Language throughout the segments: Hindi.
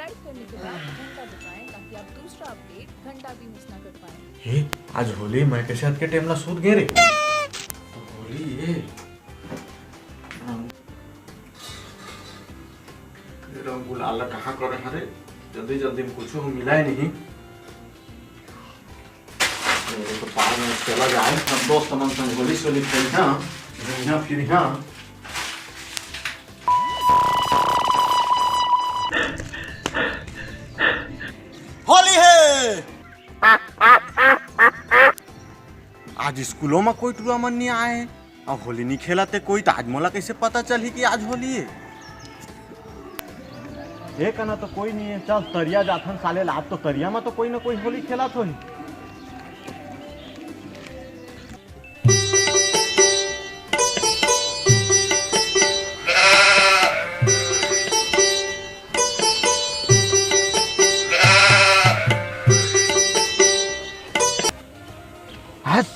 सब्सक्राइब करने के बाद घंटा दबाएं ताकि आप दूसरा अपडेट घंटा भी मिस ना कर पाएं। हे आज होली मैं के साथ के टाइम ला सूत गे रे होली ये रंग गुलाल कहाँ करे हरे जल्दी जल्दी में कुछ मिला ही नहीं। तो पार में चला जाए हम दोस्त मन संग होली सोली खेल यहाँ फिर यहाँ होली है। आज स्कूलों में कोई टूर्नामेंट नहीं आए हैं और होली नहीं खेलाते कोई, तो आज मोला कैसे पता चली कि आज होली है? एक ना तो कोई नहीं है, चल तरिया जाथन साले लाभ, तो तरिया में तो कोई ना कोई होली खेला तो ही।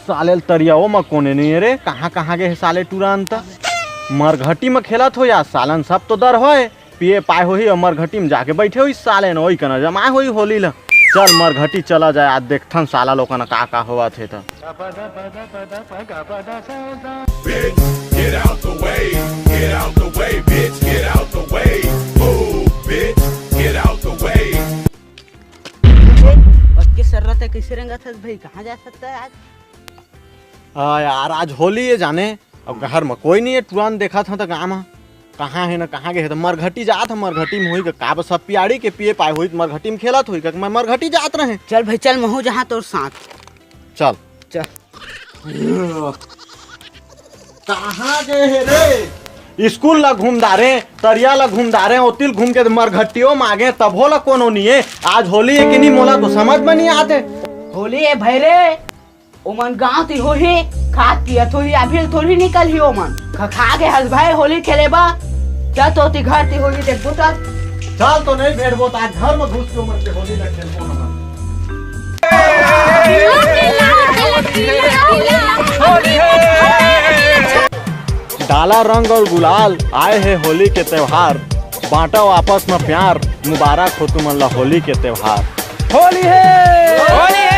साले तरिया वो में कोने नहीं है रे, कहाँ कहाँ गए साले टूरांत मरघटी में खेला थो या सालन सब तो डर होए पिए पाए हो ही और मरघटी में जाके बैठे हुई साले न वही कना जमाए हुई होली ला। चल मरघटी चला जाए आज देखथन साला लोग ना का हुआ थे तो। सर्रत है कैसे रंगा था भाई, कहाँ जा सकता है आज? यार आज होली है जाने, अब घर में कोई नहीं है, तुरंत देखा था तो गाँव में कहाँ है ना कहाँ गए तो मरघटी जात है, मरघटी में हुई का सब पियाड़ी के पिए पाए हुई मरघटी में खेलत हुई मैं मरघटी जात रहे। चल भाई चल महू जहाँ तोर साथ चल चल। कहाँ गए है रे? स्कूल ला घूमदारे तरिया ला घूमदारे ओतिल घूम के मरघटियों मांगे तब होला कोनो नहीं है। आज होली है कि नहीं मोला तो समझ में नहीं आते। होली है भाई रे, ओमन गाँव ती हो ही खात पियत हो ही अभी थोड़ी निकल ही ओमन खा गए हस भाई होली खेले बा क्या तो ती घर ती होली देख बुता चल तो नहीं भेड़ बोता आज घर में घुस के ओमन के होली ला खेलबो हम। डाला रंग और गुलाल आए हैं होली के त्योहार, बांटा आपस में प्यार, मुबारक हो तुम अल्लाह होली के त्योहार। होली है होली है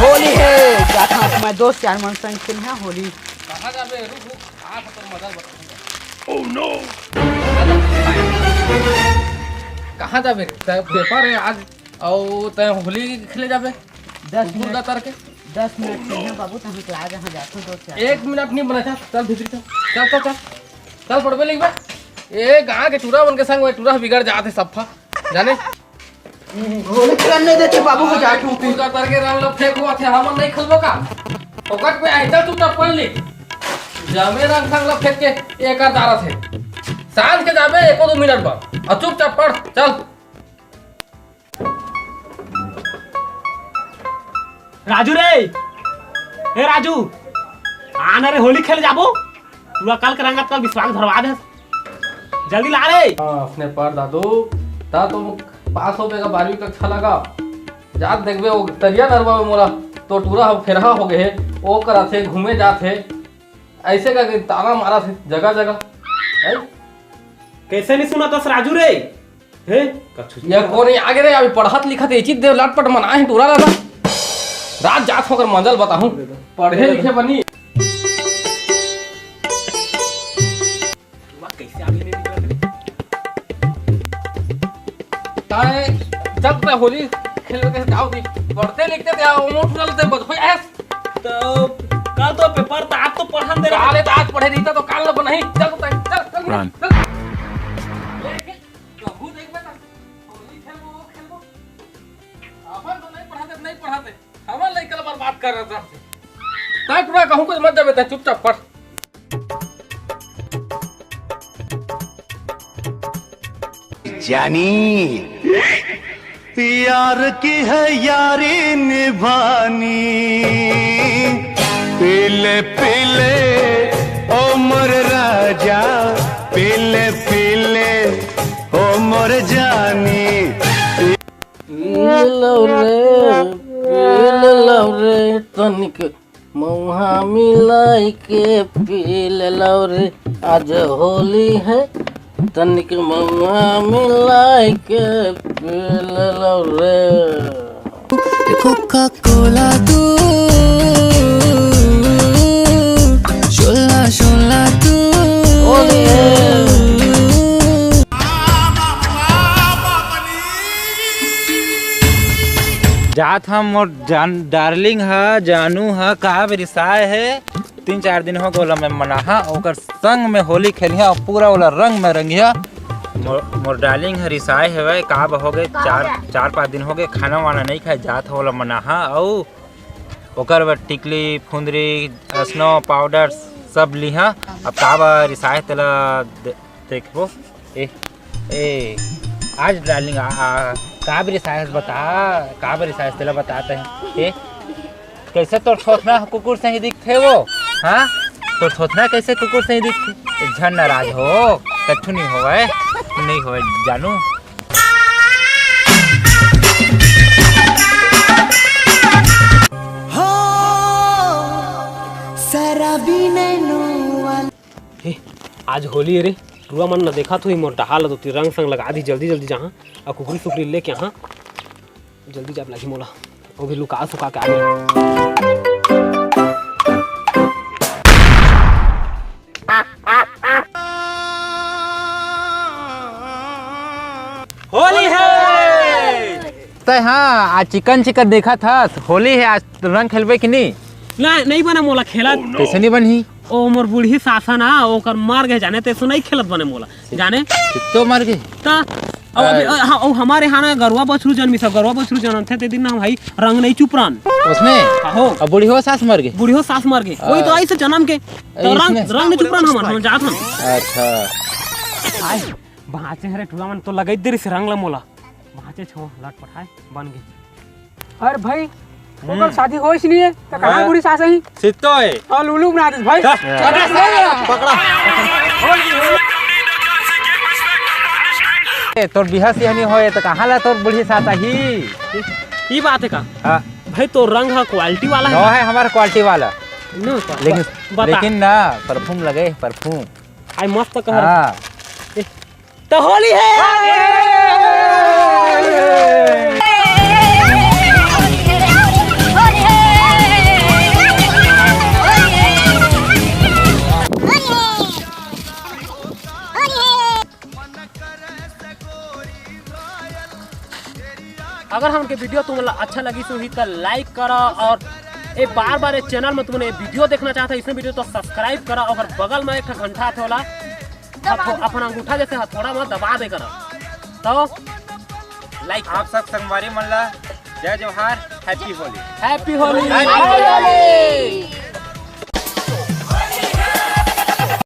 होली है जाता मैं दोस्त यार मन संग खेल है होली। कहां जाबे रुक आ तो मजा बता। ओह नो कहां जाबे रे पेपर है आज और तय होली खेले जाबे 10 मिनट का करके 10 मिनट खेलने बाबू तहन क्लास जहां जातो दोस्त यार 1 मिनट नहीं बना था। चल भीतर चल चल चल चल पढ़बे लिख बे ए गांव के टूरा बन के संग में टूरा बिगड़ जाते सफा जाने होली खेलने देते बाबू को जाके तू का करके रंग लो फेंक हुआ थे हम नहीं खेलबो का पकड़ पे आइता तू तब पढ़ ली जामे रंग संग लो फेंक के एक और दारा थे सांझ के जाबे 1-2 मिनट बाद और चुपचाप पढ़ चल। राजू रे ए राजू आना रे होली खेल जाबो पूरा कल के रंगत कल विश्वास धरवा दे जल्दी ला रे। अपने पर दादू ता तो पास हो बेगा 12वीं कक्षा लगा जात देखबे वो तरिया नरवा में मोला तो टूरा फेरहा हो गए ओ करा थे घूमे जाते ऐसे का ताना मारा थे जगह जगह कैसे नहीं सुना तस राजू रे हे कछु ये कोनी आगे रे अभी पढ़त लिखत एचित देव लटपट मना है टूरा लगा रात जात होकर मंजल बताऊं पढ़े लिखे बनी कैसे आगे नहीं निकल ताए जब तक होली खेलने के जाओ दी पढ़ते लिखते थे उमर चलते बस ऐस तो कल तो पेपर था आज तो पढ़न दे काले आज पढ़े नहीं था तो काल न नहीं चल चल चल चल लेकिन प्रभु देख बेटा होली खेलबो वो खेलबो अपन तो नहीं पढ़ाते हम लइका बर्बाद कर रहा था ताई पूरा कहूं कुछ मत जाबे चुपचाप पढ़। जानी यार की है यारी निभानी पीले पीले ओ लो रे तनिक मौहा मिलाई के पी लो रे आज होली है तनिक मौहा मिलाई के पी लो रे कोका कोला तू शोला शोला तू होली है जात हम और डार्लिंग है जानू है कहा रिसाय है 3-4 दिन हो गए मैं मनाहा ओकर संग में होली खेलिया और पूरा वाला रंग में रंगिया मोर डार्लिंग है रिसाय है भाई कहा हो गए 4-5 दिन हो गए खाना वाना नहीं खाए जात हो वाला मनाहा और ओकर बाद टिकली फुंदरी स्नो पाउडर सब लिहा अब कहा रिसाय तेला देखो ए आज डार्लिंग काबरी साहस बता काबरी साहस तेला बताते हैं कैसे तोर थोथना कुकुर से ही दिखते वो हाँ तोर थोथना कैसे कुकुर से ही दिखते झन नाराज हो कछु नहीं होवे नहीं होवे जानू हो शराबी नैनो हे आज होली है रे टूरा मन न देखा तो ही मोर डहाल तो रंग संग लगा दी जल्दी जल्दी जहाँ और कुकरी सुकरी लेके यहाँ जल्दी जाप लगी मोला वो भी लुका सुका के आ गए होली है तो हाँ आज चिकन देखा था होली है आज रंग खेलबे कि नहीं नहीं बने मोला खेला कैसे नहीं बनी ओ मोर बूढ़ी सासा ना ओकर मार गए जाने ते सुनाई खेलत बने मोला जाने तो मर गए ता अब अभी हाँ हमारे यहाँ ना गरुआ बछरू जन्मी सब गरुआ बछरू जन्म थे ते दिन ना भाई रंग नहीं चुपरान उसमें हो अब बूढ़ी हो सास मर गई बूढ़ी हो सास मर गई वही तो आई से जन्म के तो रंग नहीं चुपरान हम जात हम अच्छा आय भाचे हरे टूरा मन तो लगई देरी से रंग ला मोला भाचे छो लट पठाए बन गई अरे भाई ओकर शादी होइस नहीं है त कहां बुढ़ी सास ही सितो है और लुलू बना दे भाई पकड़ा तोर बिहा सियानी होए तो कहाँ ला तोर बुढ़ी सास ही ये बात है का हाँ भाई तो रंग है क्वालिटी वाला नो है हमारा क्वालिटी वाला नो लेकिन ना परफ्यूम लगे परफ्यूम आई मस्त कह हाँ तो होली है अगर हमके वीडियो तुम्हें अच्छा लगी तो लाइक करो और एक बार चैनल में तुमने वीडियो देखना चाहता है इसमें वीडियो तो सब्सक्राइब करो और बगल में एक घंटा थोड़ा अपना अंगूठा जैसे हथौड़ा में दबा दे करो तो लाइक आप सब संगवारी मन ला जय जोहार हैप्पी होली हैप्पी होली।